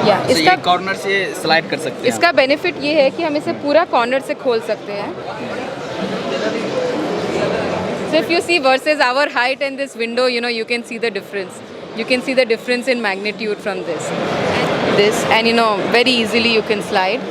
या तो इसका ये कॉर्नर से स्लाइड कर सकते हैं इसका बेनिफिट ये है कि हम इसे पूरा कॉर्नर से खोल सकते हैं. So if you see versus our height and this window, you can see the difference. You can see the difference in magnitude from this, and very easily you can slide.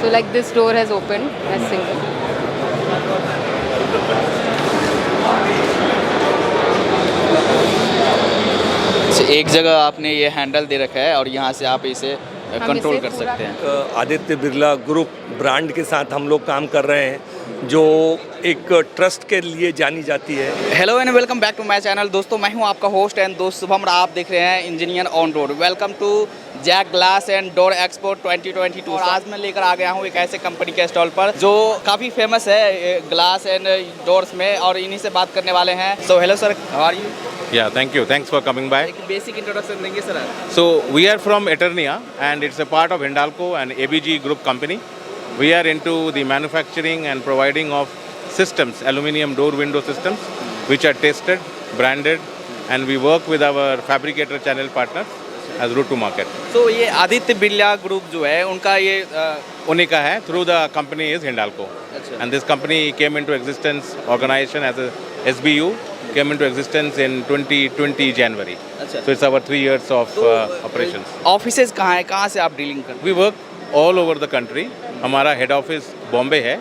So like this door has opened as single. तो एक जगह आपने ये handle दे रखा है और यहाँ से आप इसे कंट्रोल कर सकते हैं. आदित्य बिरला ग्रुप ब्रांड के साथ हम लोग काम कर रहे हैं जो एक ट्रस्ट के लिए जानी जाती है. Hello and welcome back to my channel. दोस्तों मैं हूं आपका होस्ट एंड दोस्त शुभम. आप देख रहे हैं engineer on road. Welcome to Zak glass and door expo 2022. और आज मैं लेकर आ गया हूं एक ऐसे कंपनी के स्टॉल पर जो काफ़ी फेमस है ग्लास एंड डोर्स में, और इन्हीं से बात करने वाले हैं. So hello sir, how are you? Yeah, thank you. Thanks for coming by. एक बेसिक इंट्रोडक्शन देंगे sir. So we are from Eternia and it's a part of Hindalco and ABG group company. We are into the manufacturing and providing of systems, aluminium door window systems, which are tested, branded, and we work with our fabricator channel partners as route to market. तो ये Aditya Birla group जो है उनका ये उन्हीं का है. Through the company is Hindalco. अच्छा. And this company came into existence, organization as a SBU, came into existence in 2020 January. अच्छा. So it's our 3 years of operations. Offices कहाँ है, कहाँ से आप डीलिंग करते We work all over the country. हमारा head office Bombay है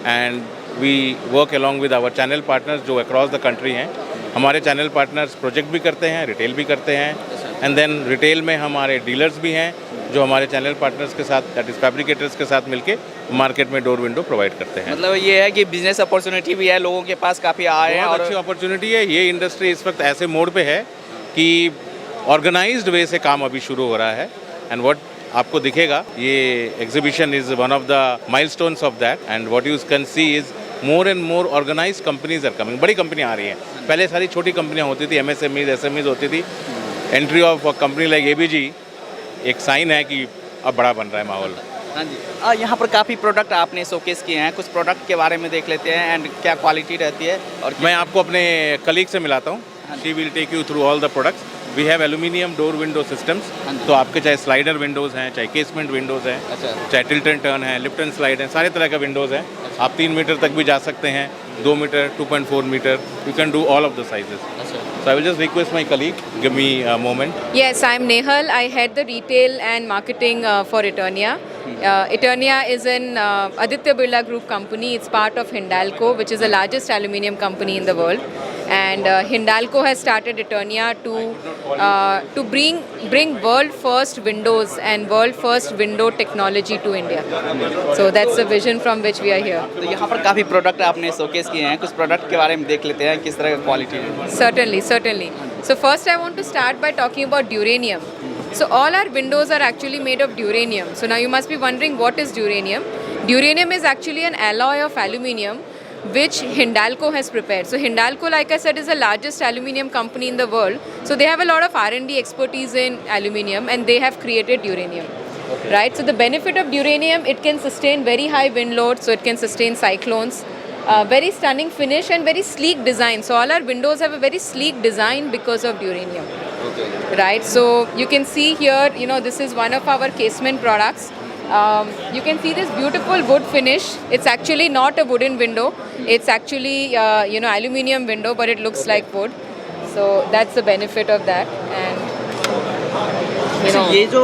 and we work along with our channel partners जो अक्रॉस द कंट्री हैं. हमारे चैनल पार्टनर्स प्रोजेक्ट भी करते हैं, रिटेल भी करते हैं, एंड देन रिटेल में हमारे डीलर्स भी हैं जो हमारे चैनल पार्टनर्स के साथ, दैट इज फैब्रिकेटर्स के साथ मिलके मार्केट में डोर विंडो प्रोवाइड करते हैं. मतलब ये है कि बिजनेस अपॉर्चुनिटी भी है, लोगों के पास काफ़ी आए हैं बहुत और अच्छी अपॉर्चुनिटी है. ये इंडस्ट्री इस वक्त ऐसे मोड पे है कि ऑर्गेनाइज्ड वे से काम अभी शुरू हो रहा है. एंड व्हाट आपको दिखेगा, ये exhibition is one of the milestones of that, and what you can see is more and more organized companies are coming. बड़ी कंपनियां आ रही हैं. पहले सारी छोटी कंपनियां होती थी, MSMEs, SMEs होती थी. Entry of company like ABG एक साइन है कि अब बड़ा बन रहा है माहौल. हाँ जी. यहाँ पर काफ़ी प्रोडक्ट आपने शोकेस किए हैं, कुछ प्रोडक्ट के बारे में देख लेते हैं एंड क्या क्वालिटी रहती है. और मैं आपको अपने कलीग से मिलाता हूँ. She will take you through all the products. We have aluminium door window systems. तो आपके चाहे स्लाइडर विंडोज़ हैं, चाहे केसमेंट विंडोज़ हैं, अच्छा. चाहे टिल्ट एंड टर्न है, लिफ्ट एंड स्लाइड है, सारे तरह का विंडोज़ हैं. आप 3 मीटर तक भी जा सकते हैं, 2 metre, 2.4 metre. You can do all of the sizes. So I will just request my colleague, give me a moment. Yes, I'm Nehal. I head the retail and marketing for Eternia. Eternia is an Aditya Birla Group company. It's part of Hindalco, which is the largest aluminium company in the world. And Hindalco has started Eternia to bring world first windows and world first window technology to India. So that's the vision from which we are here. तो यहाँ पर काफ़ी product आपने showcase किए हैं. कुछ product के बारे में देख लेते हैं, किस तरह का क्वालिटी है. Certainly. So first I want to start by talking about duranium. So all our windows are actually made of duranium. So now you must be wondering, what is duranium? Duranium is actually an alloy of aluminium which Hindalco has prepared. So Hindalco, like I said, is the largest aluminium company in the world. So they have a lot of R&D expertise in aluminium and they have created duranium. Okay. Right? So the benefit of duranium, it can sustain very high wind loads, so it can sustain cyclones. Very stunning finish and very sleek design. So all our windows have a very sleek design because of duranium. Okay. Right? So you can see here, this is one of our casement products. You can see this beautiful wood finish. It's actually not a wooden window. It's actually, aluminium window, but it looks like wood. So that's the benefit of that. And ये जो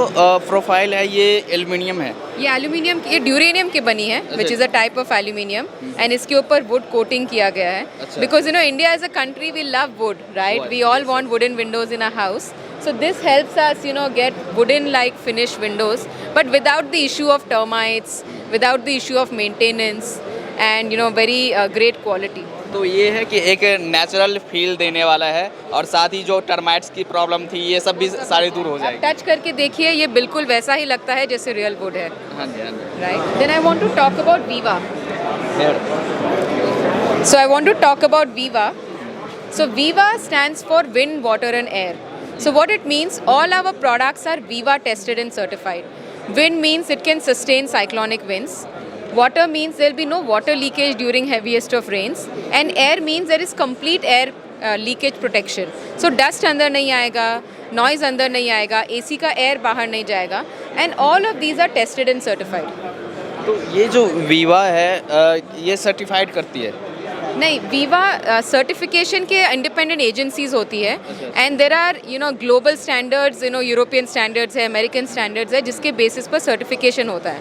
profile है ये aluminium है. ये aluminium ये ड्यूरेनियम की बनी है, which is a type of aluminium, and इसके ऊपर वुड कोटिंग किया गया है. Because India as a country we love wood, right? We all want wooden windows in a house. So this helps us, get wooden-like finish windows, but without the issue of termites, without the issue of maintenance, and very great quality. तो ये है कि एक natural feel देने वाला है और साथ ही जो टर्माइट्स की प्रॉब्लम थी ये सब भी सारी दूर हो जाएगी. टच करके देखिए, ये बिल्कुल वैसा ही लगता है जैसे रियल वुड है. हाँ जी, हाँ जी. Right? Then I want to talk about Viva. So I want to talk about Viva. So Viva stands for wind, water and air. So what it means, all our products are Viva tested and certified. Wind means it can sustain cyclonic winds. Water means there will be no water leakage during heaviest of rains. And air means there is complete air leakage protection. So dust अंदर नहीं आएगा, noise अंदर नहीं आएगा, AC का air बाहर नहीं जाएगा, and all of these are tested and certified. तो ये जो वीवा है ये सर्टिफाइड करती है? नहीं, वीवा सर्टिफिकेशन के इंडिपेंडेंट एजेंसीज होती है, and there are global standards, European standards है, अमेरिकन स्टैंडर्ड्स है, जिसके बेसिस पर सर्टिफिकेशन होता है।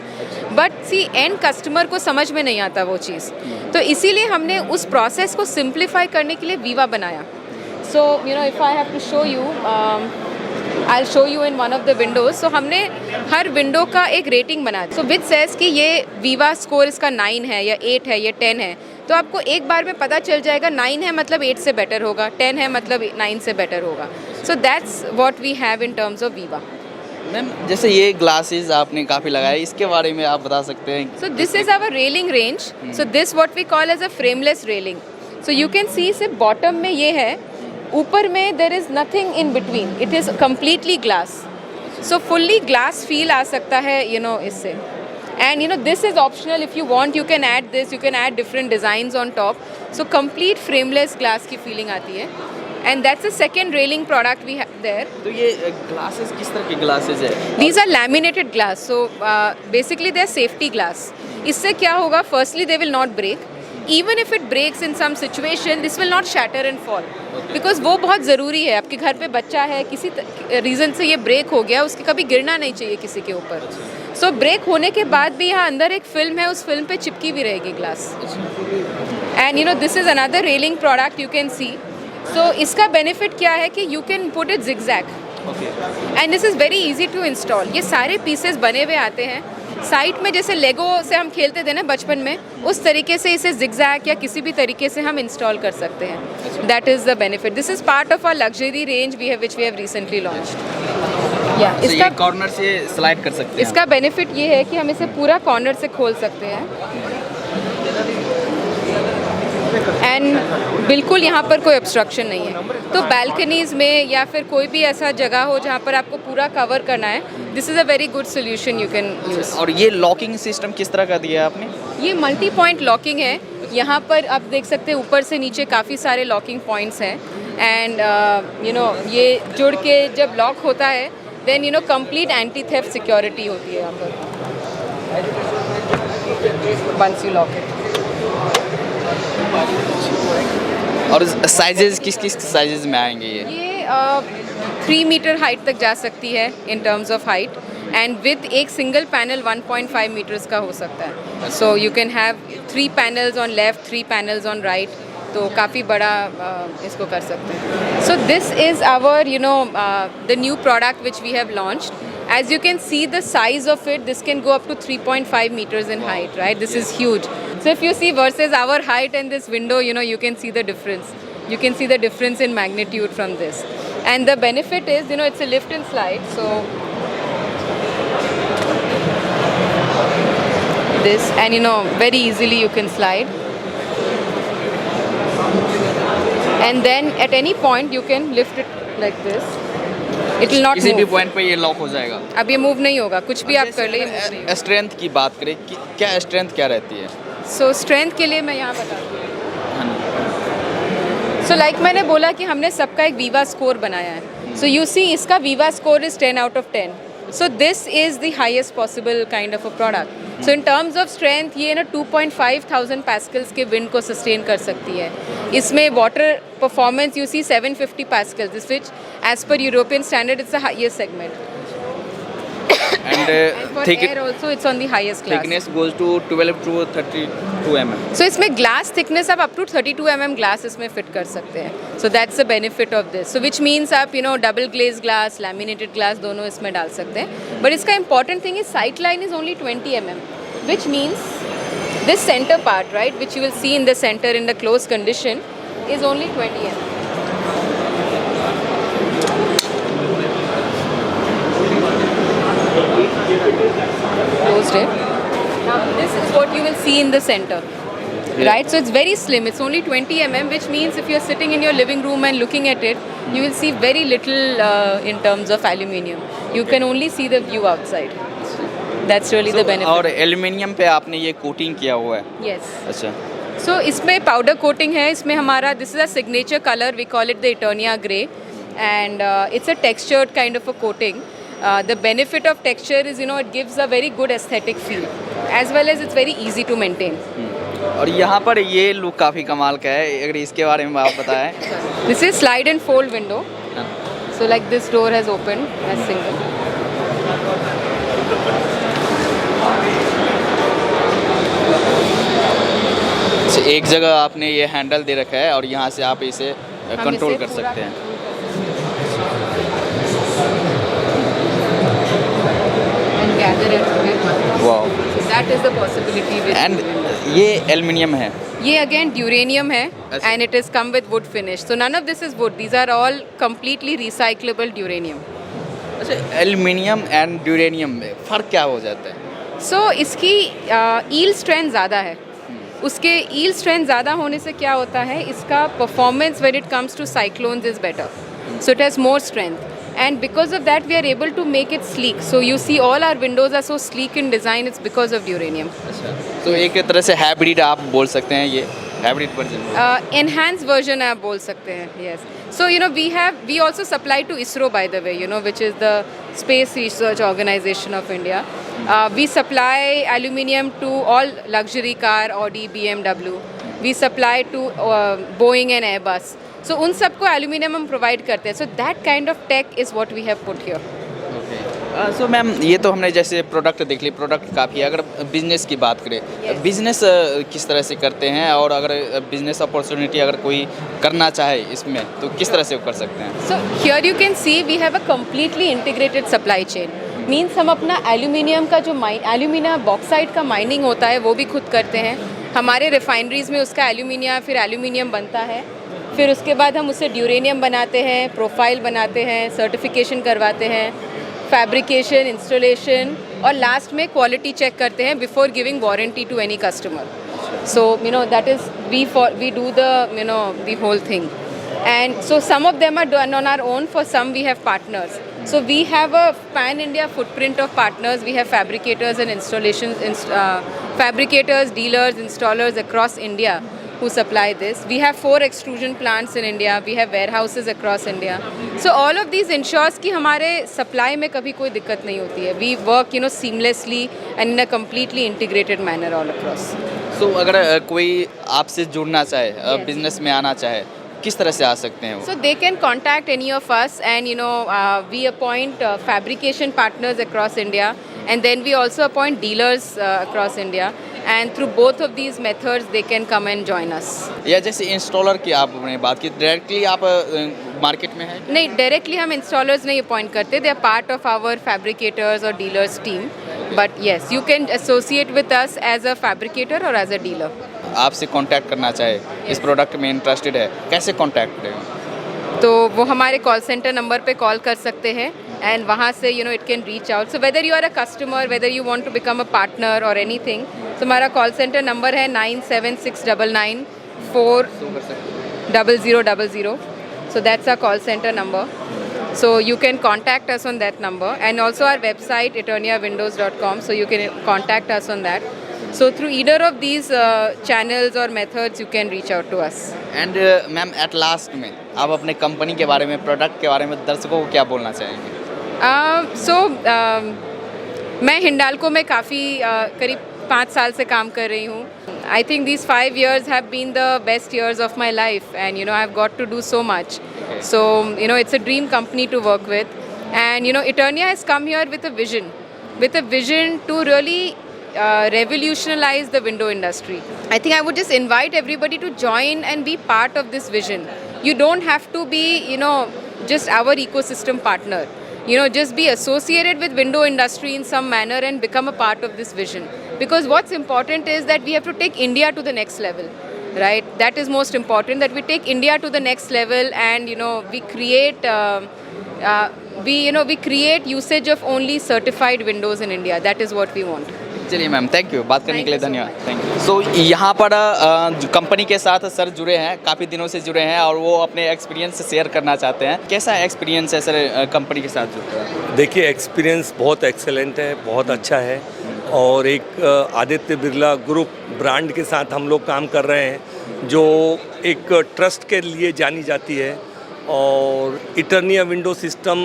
बट सी एंड कस्टमर को समझ में नहीं आता वो चीज़, तो इसीलिए हमने उस प्रोसेस को सिंप्लीफाई करने के लिए वीवा बनाया। So if I have to show you, I show you in one of the windows. So हमने हर विंडो का एक रेटिंग बना दी, सो विच सेज कि ये वीवा स्कोर इसका 9 है या 8 है या 10 है, तो आपको एक बार में पता चल जाएगा 9 है मतलब 8 से बेटर होगा, 10 है मतलब 9 से बेटर होगा। So that's what we have in terms of Viva. Ma'am जैसे ये ग्लासेस आपने काफ़ी लगाए, इसके बारे में आप बता सकते हैं? So this is our railing range. So this what we call as a frameless railing. So you can see सिर्फ बॉटम में ये है, ऊपर में there is nothing in between. It is completely glass. So fully glass feel आ सकता है इससे. And this is optional. If you want you can add this. You can add different designs on top. So complete frameless glass की feeling आती है. And that's the second railing product we have there. तो ये glasses किस तरह के glasses है? These are laminated glass. So basically they are safety glass. इससे क्या होगा? Firstly they will not break. Even if it breaks in some situation, this will not shatter and fall. Because वो बहुत ज़रूरी है। आपके घर पे बच्चा है, किसी रीज़न से ये ब्रेक हो गया, उसके कभी गिरना नहीं चाहिए किसी के ऊपर। सो ब्रेक होने के बाद भी यहाँ अंदर एक फिल्म है, उस फिल्म पे चिपकी भी रहेगी glass. And this is another railing product you can see. So इसका बेनिफिट क्या है कि you can put it zigzag, and this is very easy to install. ये सारे पीसेस बने हुए आते हैं साइट में, जैसे लेगो से हम खेलते थे ना बचपन में, उस तरीके से इसे जिगजैग या किसी भी तरीके से हम इंस्टॉल कर सकते हैं। That is the benefit. This is part of our luxury range which we have recently launched. या इसका कॉर्नर से स्लाइड कर सकते हैं। इसका बेनिफिट ये है कि हम इसे पूरा कॉर्नर से खोल सकते हैं, एंड बिल्कुल यहाँ पर कोई ऑब्स्ट्रक्शन नहीं है। तो बैल्कनीज़ में या फिर कोई भी ऐसा जगह हो जहाँ पर आपको पूरा कवर करना है, this is a very good solution you can use. और ये लॉकिंग सिस्टम किस तरह का दिया है आपने? ये मल्टी पॉइंट लॉकिंग है। यहाँ पर आप देख सकते हैं ऊपर से नीचे काफ़ी सारे लॉकिंग पॉइंट्स हैं, एंड ये जुड़ के जब लॉक होता है then complete anti theft security होती है यहाँ पर वंस यू लॉक इट। और साइजेस किस किस साइजेस में आएंगे ये 3 मीटर हाइट तक जा सकती है in terms of height, and with एक सिंगल पैनल 1.5 मीटर्स का हो सकता है। So you can have 3 panels on left, 3 panels on right, तो काफ़ी बड़ा इसको कर सकते हैं। So this is our the new product which we have launched. As you can see the size of it, this can go up to 3.5 meters in height, right? This is huge. So if you see versus our height and this window, you can see the difference. You can see the difference in magnitude from this. And the benefit is, it's a lift and slide. So this, and very easily you can slide. And then at any point you can lift it like this. It will not किसी भी move. Point पे ये lock हो जाएगा। अब ये move नहीं होगा, कुछ भी आप कर ले, मूव नहीं होगा। स्ट्रेंथ की बात करें, क्या स्ट्रेंथ क्या रहती है? सो स्ट्रेंथ के लिए मैं यहाँ बताती हूँ। सो लाइक मैंने बोला कि हमने सबका एक वीवा स्कोर बनाया है। सो यू सी इसका Viva score is 10 out of 10. So this is the highest possible kind of a product. So in terms of strength ये ना 2,500 pascals के wind को sustain कर सकती है। इसमें water performance you see 750 pascals, this which as per European standard it's the highest segment. And For air also it's on the highest class. thickness goes to 12 to 32 mm. So इसमें glass thickness आप up to 32 mm glass इसमें fit कर सकते हैं. So that's the benefit of this. So which means आप double glazed glass, laminated glass दोनों इसमें डाल सकते हैं. But इसका important thing is sight line is only 20 mm, which means this center part, right, which you will see in the center in the closed condition, is only 20 mm. Closed it. Now this is what you will see in the center, right? So it's very slim. It's only 20 mm, which means if you're sitting in your living room and looking at it, you will see very little in terms of aluminium. You can only see the view outside. That's really the benefit. और aluminium पे आपने ये coating किया हुआ है? Yes. अच्छा. So इसमें powder coating है. इसमें हमारा this is a signature color. We call it the Eternia Grey. and it's a textured kind of a coating. The benefit of texture is, you know, it gives a very good aesthetic feel, as well as it's very easy to maintain. और यहाँ पर ये look काफ़ी कमाल का है, अगर इसके बारे में आप बताएं। This is slide and fold window. So like this door has opened as single. अच्छा, एक जगह आपने ये हैंडल दे रखा है और यहाँ से आप इसे हम कंट्रोल इसे कर पूरा सकते हैं। And gather it. वाह। So that is the possibility with and window. ये एल्युमिनियम है। ये again duranium है अच्छा। and it is come with wood finish. So none of this is wood. These are all completely recyclable duranium. अच्छा, aluminium and ड्यूरेनियम में फ़र्क क्या हो जाता है? So इसकी ईल स्ट्रेंथ ज़्यादा है. उसके ईल स्ट्रेंथ ज़्यादा होने से क्या होता है, इसका performance when it comes to cyclones is better. So it has more strength. And because of that we are able to make it sleek. So you see all our windows are so sleek in design, it's because of duranium. अच्छा, तो एक तरह से hybrid आप बोल सकते हैं, ये हाइब्रिड वर्जन। Enhanced version आप बोल सकते हैं, yes. So you know we also supply to ISRO, by the way, you know, which is the Space Research Organization of India. We supply aluminium to all luxury car, Audi, BMW. We supply to Boeing and Airbus. So उन सबको aluminium हम provide करते हैं. So that kind of tech is what we have put here. So ma'am, ये तो हमने जैसे product देख ली, प्रोडक्ट काफ़ी है। अगर बिजनेस की बात करें, Yes. बिजनेस किस तरह से करते हैं, और अगर बिजनेस अपॉर्चुनिटी अगर कोई करना चाहे इसमें, तो किस तरह से वो कर सकते हैं? So here you can see we have a completely integrated supply chain. Means हम अपना एल्यूमिनियम का जो एल्यूमिनियम बॉक्साइट का माइनिंग होता है वो भी खुद करते हैं. हमारे रिफाइनरीज में उसका एल्यूमिनियम बनता है. फिर उसके बाद हम उससे ड्यूरेनियम बनाते हैं, प्रोफाइल बनाते हैं, सर्टिफिकेशन करवाते हैं, फैब्रिकेशन, इंस्टॉलेशन, और लास्ट में क्वालिटी चेक करते हैं before giving warranty to any customer. So you know that is we do the whole thing. And so some of them are done on our own, for some we have partners. So we have a pan-India footprint of partners. We have fabricators and fabricators, dealers, installers across India who supply this. We have 4 extrusion plants in India. We have warehouses across India. So all of these ensures कि हमारे supply में कभी कोई दिक्कत नहीं होती है. We work seamlessly and in a completely integrated manner all across. So अगर कोई आपसे जुड़ना चाहे, Yes. बिजनेस में आना चाहे, किस तरह से आ सकते हैं वो? So they can contact any of us, and we appoint fabrication partners across India, and then we also appoint dealers across India, and through both of these methods they can come and join us. या जैसे installer की आपने बात की, directly आप market में हैं? नहीं, डायरेक्टली हम इंस्टॉलर्स नहीं अपॉइंट करते. They are part of our fabricators और dealers team. But yes, you can associate with us as a fabricator और एज अ डीलर. आपसे कांटेक्ट करना चाहे, इस प्रोडक्ट में इंटरेस्टेड है, कैसे कांटेक्ट करें? तो वो हमारे कॉल सेंटर नंबर पे कॉल कर सकते हैं, एंड वहाँ से it can reach out. So whether you are a customer, whether you want to become a partner और एनीथिंग, तो हमारा कॉल सेंटर नंबर है 97699 40000. So that's our call center number. So you can contact us on that number, and also our website eterniawindows.com, so you can contact us on that. So through either of these channels or methods you can reach out to us. And ma'am, at last में आप अपने company के बारे में, product के बारे में दर्शकों को क्या बोलना चाहेंगे? मैं हिंडाल्को में काफ़ी करीब 5 साल से काम कर रही हूँ. I think these 5 years have been the best years of my life, and I've got to do so much. So it's a dream company to work with, and Eternia has come here with a vision to really revolutionize the window industry. I think I would just invite everybody to join and be part of this vision. You don't have to be just our ecosystem partner. Just be associated with window industry in some manner and become a part of this vision. Because what's important is that we have to take India to the next level, right? That is most important, that we take India to the next level, and we create we create usage of only certified windows in India. That is what we want. चलिए ma'am, thank you, बात करने के लिए Thank you so धन्यवाद. Thank you. So यहाँ पर company के साथ सर जुड़े हैं, काफ़ी दिनों से जुड़े हैं, और वो अपने एक्सपीरियंस शेयर करना चाहते हैं. कैसा एक्सपीरियंस है सर कंपनी के साथ जुड़े? देखिए, एक्सपीरियंस बहुत एक्सेलेंट है, बहुत अच्छा है, और एक आदित्य बिरला ग्रुप ब्रांड के साथ हम लोग काम कर रहे हैं, जो एक ट्रस्ट के लिए जानी जाती है, और इटर्निया विंडो सिस्टम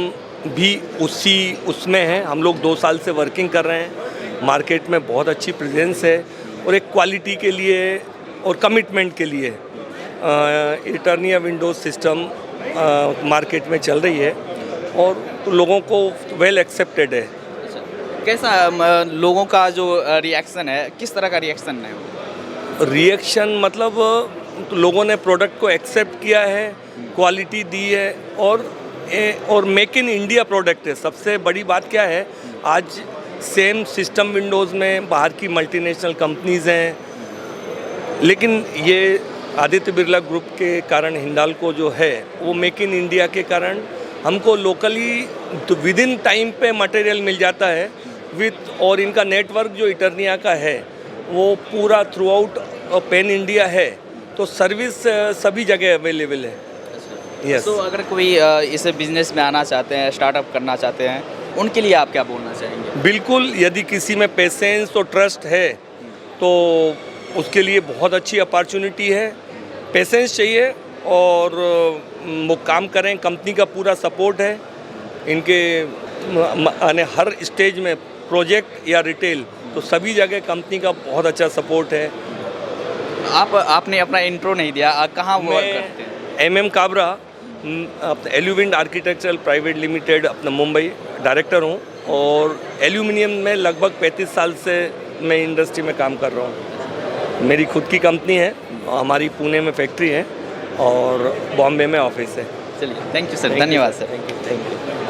भी उसमें है। हम लोग 2 साल से वर्किंग कर रहे हैं। मार्केट में बहुत अच्छी प्रेजेंस है और एक क्वालिटी के लिए और कमिटमेंट के लिए इटर्निया विंडो सिस्टम मार्केट में चल रही है और लोगों को वेल एक्सेप्टेड है। कैसा लोगों का जो रिएक्शन है, किस तरह का रिएक्शन है? रिएक्शन मतलब लोगों ने प्रोडक्ट को एक्सेप्ट किया है, क्वालिटी दी है और मेक इन इंडिया प्रोडक्ट है। सबसे बड़ी बात क्या है, आज सेम सिस्टम विंडोज़ में बाहर की मल्टीनेशनल कंपनीज़ हैं, लेकिन ये आदित्य बिरला ग्रुप के कारण हिंडाल्को जो है वो मेक इन इंडिया के कारण हमको लोकली तो विद इन टाइम पे मटेरियल मिल जाता है और इनका नेटवर्क जो इटर्निया का है वो पूरा थ्रू आउट पैन इंडिया है, तो सर्विस सभी जगह अवेलेबल है। यस। तो अगर कोई इस बिजनेस में आना चाहते हैं, स्टार्टअप करना चाहते हैं, उनके लिए आप क्या बोलना चाहेंगे? बिल्कुल, यदि किसी में पेशेंस और ट्रस्ट है तो उसके लिए बहुत अच्छी अपॉर्चुनिटी है। पेशेंस चाहिए और वो काम करें, कंपनी का पूरा सपोर्ट है इनके हर स्टेज में, प्रोजेक्ट या रिटेल, तो सभी जगह कंपनी का बहुत अच्छा सपोर्ट है। आपने अपना इंट्रो नहीं दिया, कहाँ वर्क करते हैं? MM Kabra, Aluwind architectural private limited, अपना मुंबई डायरेक्टर हूँ और एल्यूमिनियम में लगभग 35 साल से मैं इंडस्ट्री में काम कर रहा हूँ। मेरी खुद की कंपनी है, हमारी पुणे में फैक्ट्री है और बॉम्बे में ऑफिस है। चलिए, थैंक यू सर, धन्यवाद सर। Thank you.